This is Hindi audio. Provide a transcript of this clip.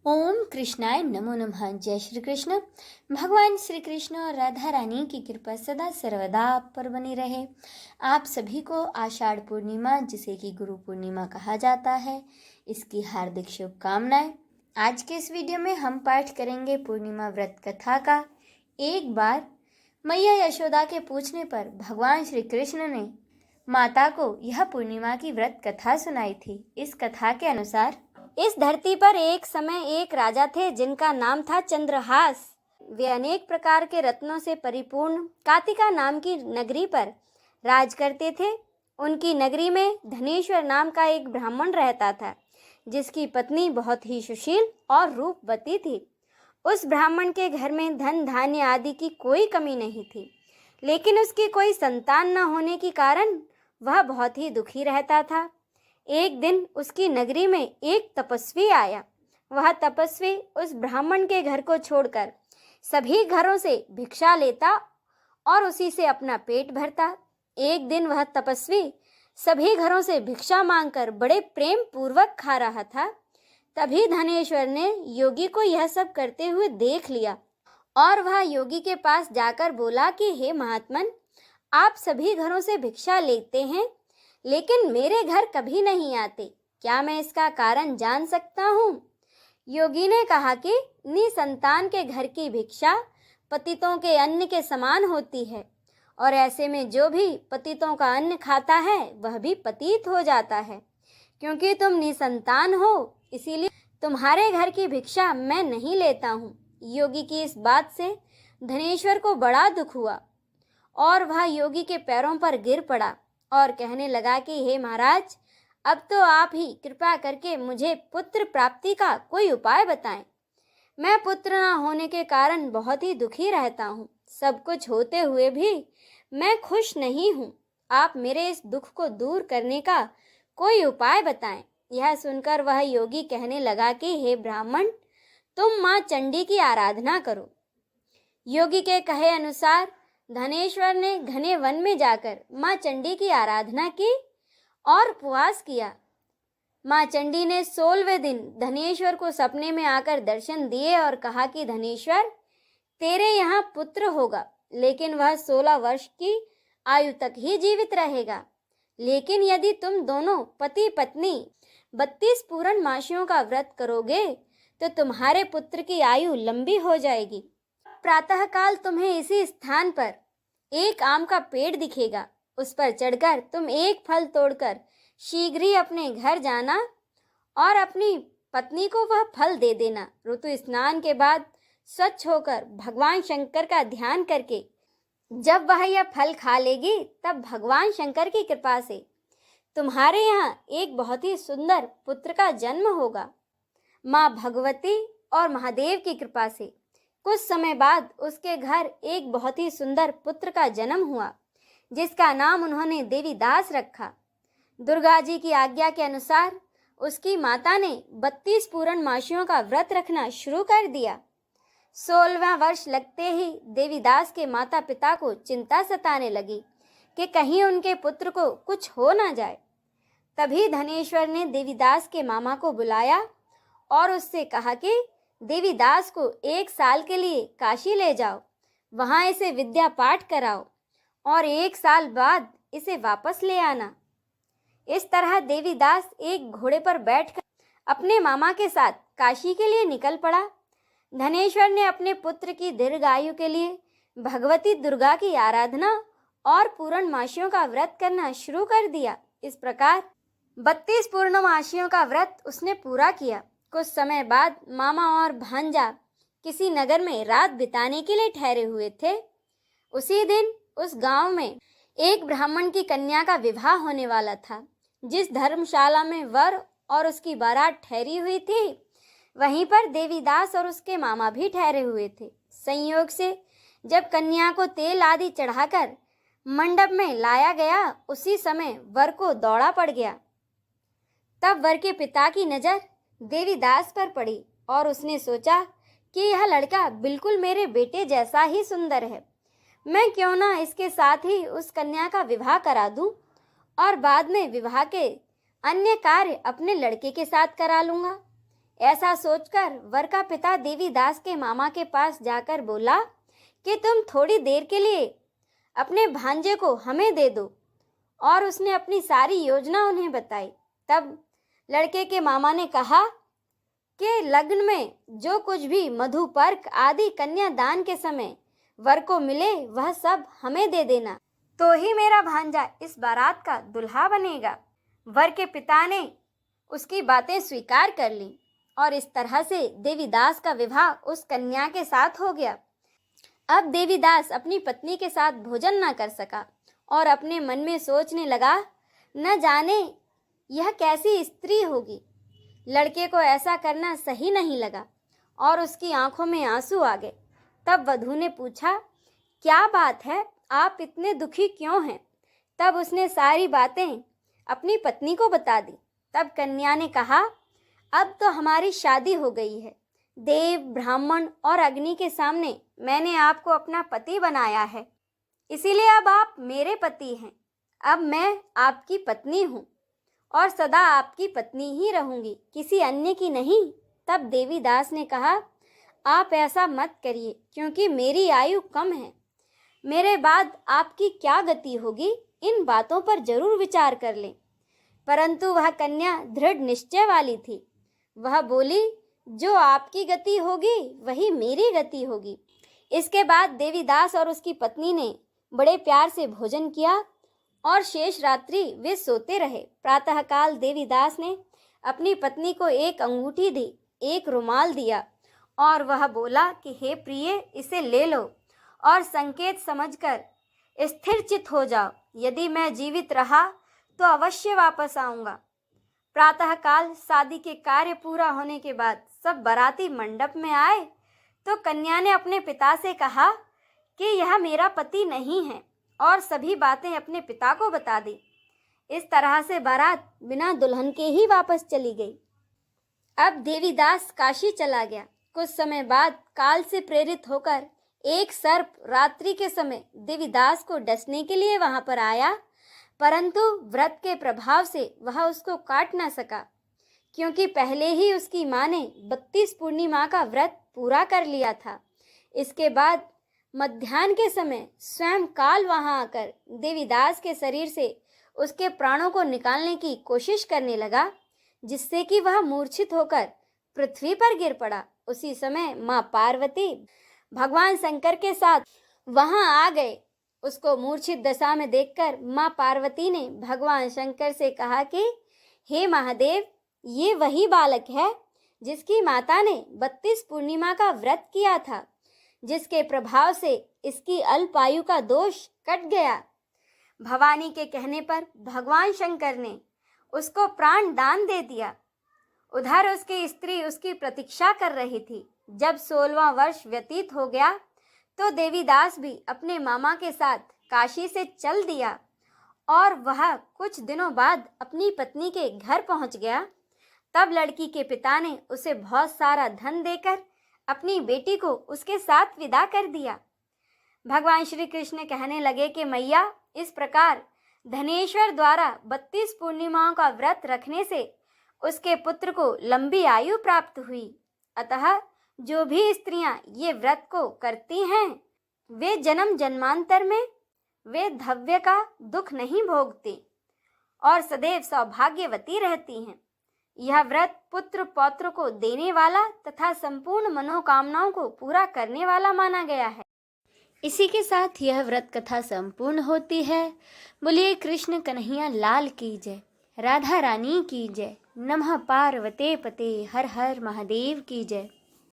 ओम कृष्णाय नमो नमः। जय श्री कृष्ण। भगवान श्री कृष्ण और राधा रानी की कृपा सदा सर्वदा आप पर बनी रहे। आप सभी को आषाढ़ पूर्णिमा, जिसे कि गुरु पूर्णिमा कहा जाता है, इसकी हार्दिक शुभकामनाएं। आज के इस वीडियो में हम पाठ करेंगे पूर्णिमा व्रत कथा का। एक बार मैया यशोदा के पूछने पर भगवान श्री कृष्ण ने माता को यह पूर्णिमा की व्रत कथा सुनाई थी। इस कथा के अनुसार इस धरती पर एक समय एक राजा थे जिनका नाम था चंद्रहास। वे अनेक प्रकार के रत्नों से परिपूर्ण कातिका नाम की नगरी पर राज करते थे। उनकी नगरी में धनेश्वर नाम का एक ब्राह्मण रहता था, जिसकी पत्नी बहुत ही सुशील और रूपवती थी। उस ब्राह्मण के घर में धन धान्य आदि की कोई कमी नहीं थी, लेकिन उसकी कोई संतान न होने के कारण वह बहुत ही दुखी रहता था। एक दिन उसकी नगरी में एक तपस्वी आया। वह तपस्वी उस ब्राह्मण के घर को छोड़कर सभी घरों से भिक्षा लेता और उसी से अपना पेट भरता। एक दिन वह तपस्वी सभी घरों से भिक्षा मांगकर बड़े प्रेम पूर्वक खा रहा था। तभी धनेश्वर ने योगी को यह सब करते हुए देख लिया और वह योगी के पास जाकर बोला कि हे महात्मन, आप सभी घरों से भिक्षा लेते हैं, लेकिन मेरे घर कभी नहीं आते। क्या मैं इसका कारण जान सकता हूँ? योगी ने कहा कि निसंतान के घर की भिक्षा पतितों के अन्न के समान होती है, और ऐसे में जो भी पतितों का अन्न खाता है वह भी पतित हो जाता है। क्योंकि तुम निसंतान हो, इसीलिए तुम्हारे घर की भिक्षा मैं नहीं लेता हूँ। योगी की इस बात से धनेश्वर को बड़ा दुख हुआ और वह योगी के पैरों पर गिर पड़ा और कहने लगा कि हे महाराज, अब तो आप ही कृपा करके मुझे पुत्र प्राप्ति का कोई उपाय बताएं। मैं पुत्र न होने के कारण बहुत ही दुखी रहता हूँ। सब कुछ होते हुए भी मैं खुश नहीं हूँ। आप मेरे इस दुख को दूर करने का कोई उपाय बताएं। यह सुनकर वह योगी कहने लगा कि हे ब्राह्मण, तुम माँ चंडी की आराधना करो। योगी के कहे अनुसार धनेश्वर ने घने वन में जाकर माँ चंडी की आराधना की और उपवास किया। माँ चंडी ने 16वें दिन धनेश्वर को सपने में आकर दर्शन दिए और कहा कि धनेश्वर, तेरे यहाँ पुत्र होगा, लेकिन वह 16 वर्ष की आयु तक ही जीवित रहेगा। लेकिन यदि तुम दोनों पति पत्नी 32 पूर्ण मासियों का व्रत करोगे तो तुम्हारे पुत्र की आयु लंबी हो जाएगी। प्रातःकाल तुम्हें इसी स्थान पर एक आम का पेड़ दिखेगा। उस पर चढ़कर तुम एक फल तोड़कर शीघ्र ही अपने घर जाना और अपनी पत्नी को वह फल दे देना। ऋतु स्नान के बाद स्वच्छ होकर भगवान शंकर का ध्यान करके जब वह यह फल खा लेगी, तब भगवान शंकर की कृपा से तुम्हारे यहाँ एक बहुत ही सुंदर पुत्र का जन्म होगा। माँ भगवती और महादेव की कृपा से कुछ समय बाद उसके घर एक बहुत ही सुंदर पुत्र का जन्म हुआ, जिसका नाम उन्होंने देवीदास रखा। दुर्गा जी की आज्ञा के अनुसार उसकी माता ने 32 पूर्ण मासियों का व्रत रखना शुरू कर दिया। 16वां वर्ष लगते ही देवीदास के माता पिता को चिंता सताने लगी कि कहीं उनके पुत्र को कुछ हो ना जाए। तभी धनेश्वर ने देवीदास के मामा को बुलाया और उससे कहा कि देवीदास को 1 साल के लिए काशी ले जाओ, वहां इसे विद्या पाठ कराओ और 1 साल बाद इसे वापस ले आना। इस तरह देवीदास एक घोड़े पर बैठकर अपने मामा के साथ काशी के लिए निकल पड़ा। धनेश्वर ने अपने पुत्र की दीर्घायु के लिए भगवती दुर्गा की आराधना और पूर्ण मासियों का व्रत करना शुरू कर दिया। इस प्रकार 32 पूर्णमासियों का व्रत उसने पूरा किया। कुछ समय बाद मामा और भांजा किसी नगर में रात बिताने के लिए ठहरे हुए थे। उसी दिन उस गांव में एक ब्राह्मण की कन्या का विवाह होने वाला था। जिस धर्मशाला में वर और उसकी बारात ठहरी हुई थी, वहीं पर देवीदास और उसके मामा भी ठहरे हुए थे। संयोग से जब कन्या को तेल आदि चढ़ाकर मंडप में लाया गया, उसी समय वर को दौड़ा पड़ गया। तब वर के पिता की नज़र देवीदास पर पड़ी और उसने सोचा कि यह लड़का बिल्कुल मेरे बेटे जैसा ही सुंदर है। मैं क्यों ना इसके साथ ही उस कन्या का विवाह करा दूं और बाद में विवाह के अन्य कार्य अपने लड़के के साथ करा लूँगा। ऐसा सोचकर वर का पिता देवीदास के मामा के पास जाकर बोला कि तुम थोड़ी देर के लिए अपने भांजे को हमें दे दो, और उसने अपनी सारी योजना उन्हें बताई। तब लड़के के मामा ने कहा कि लग्न में जो कुछ भी मधुपर्क आदि कन्यादान के समय वर को मिले वह सब हमें दे देना, तो ही मेरा भांजा इस बारात का दुल्हा बनेगा। वर के पिता ने उसकी बातें स्वीकार कर लीं और इस तरह से देवीदास का विवाह उस कन्या के साथ हो गया। अब देवीदास अपनी पत्नी के साथ भोजन न कर सका और अपने मन में सोचने लगा, न जाने यह कैसी स्त्री होगी। लड़के को ऐसा करना सही नहीं लगा और उसकी आंखों में आंसू आ गए। तब वधू ने पूछा, क्या बात है, आप इतने दुखी क्यों हैं? तब उसने सारी बातें अपनी पत्नी को बता दी। तब कन्या ने कहा, अब तो हमारी शादी हो गई है। देव, ब्राह्मण और अग्नि के सामने मैंने आपको अपना पति बनाया है, इसीलिए अब आप मेरे पति हैं। अब मैं आपकी पत्नी हूँ और सदा आपकी पत्नी ही रहूंगी, किसी अन्य की नहीं। तब देवीदास ने कहा, आप ऐसा मत करिए, क्योंकि मेरी आयु कम है। मेरे बाद आपकी क्या गति होगी, इन बातों पर जरूर विचार कर लें। परंतु वह कन्या दृढ़ निश्चय वाली थी। वह बोली, जो आपकी गति होगी वही मेरी गति होगी। इसके बाद देवीदास और उसकी पत्नी ने बड़े प्यार से भोजन किया और शेष रात्रि वे सोते रहे। प्रातःकाल देवीदास ने अपनी पत्नी को एक अंगूठी दी, एक रुमाल दिया और वह बोला कि हे प्रिय, इसे ले लो और संकेत समझकर स्थिर चित हो जाओ। यदि मैं जीवित रहा तो अवश्य वापस आऊँगा। प्रातःकाल शादी के कार्य पूरा होने के बाद सब बाराती मंडप में आए तो कन्या ने अपने पिता से कहा कि यह मेरा पति नहीं है और सभी बातें अपने पिता को बता दी। इस तरह से बारात बिना दुल्हन के ही वापस चली गई। अब देवीदास काशी चला गया। कुछ समय बाद काल से प्रेरित होकर एक सर्प रात्रि के समय देवीदास को डसने के लिए वहां पर आया, परंतु व्रत के प्रभाव से वह उसको काट न सका, क्योंकि पहले ही उसकी माँ ने 32 पूर्णिमा का व्रत पूरा कर लिया था। इसके बाद मध्याह्न के समय स्वयं काल वहां आकर देवीदास के शरीर से उसके प्राणों को निकालने की कोशिश करने लगा, जिससे कि वह मूर्छित होकर पृथ्वी पर गिर पड़ा। उसी समय माँ पार्वती भगवान शंकर के साथ वहां आ गए। उसको मूर्छित दशा में देखकर माँ पार्वती ने भगवान शंकर से कहा कि हे महादेव, ये वही बालक है जिसकी माता ने 32 पूर्णिमा का व्रत किया था, जिसके प्रभाव से इसकी अल्पायु का दोष कट गया। भवानी के कहने पर भगवान शंकर ने उसको प्राण दान दे दिया। उधर उसकी स्त्री उसकी प्रतीक्षा कर रही थी। जब 16वां वर्ष व्यतीत हो गया तो देवीदास भी अपने मामा के साथ काशी से चल दिया और वह कुछ दिनों बाद अपनी पत्नी के घर पहुंच गया। तब लड़की के पिता ने उसे बहुत सारा धन देकर अपनी बेटी को उसके साथ विदा कर दिया। भगवान श्री कृष्ण कहने लगे कि मैया, इस प्रकार धनेश्वर द्वारा 32 पूर्णिमाओं का व्रत रखने से उसके पुत्र को लंबी आयु प्राप्त हुई। अतः जो भी स्त्रियां ये व्रत को करती हैं वे जन्म जन्मांतर में वे धव्य का दुख नहीं भोगती और सदैव सौभाग्यवती रहती हैं। यह व्रत पुत्र पौत्र को देने वाला तथा संपूर्ण मनोकामनाओं को पूरा करने वाला माना गया है। इसी के साथ यह व्रत कथा संपूर्ण होती है। बोलिए कृष्ण कन्हैया लाल की जय, राधा रानी की जय, नमः पार्वते पते, हर हर महादेव की जय।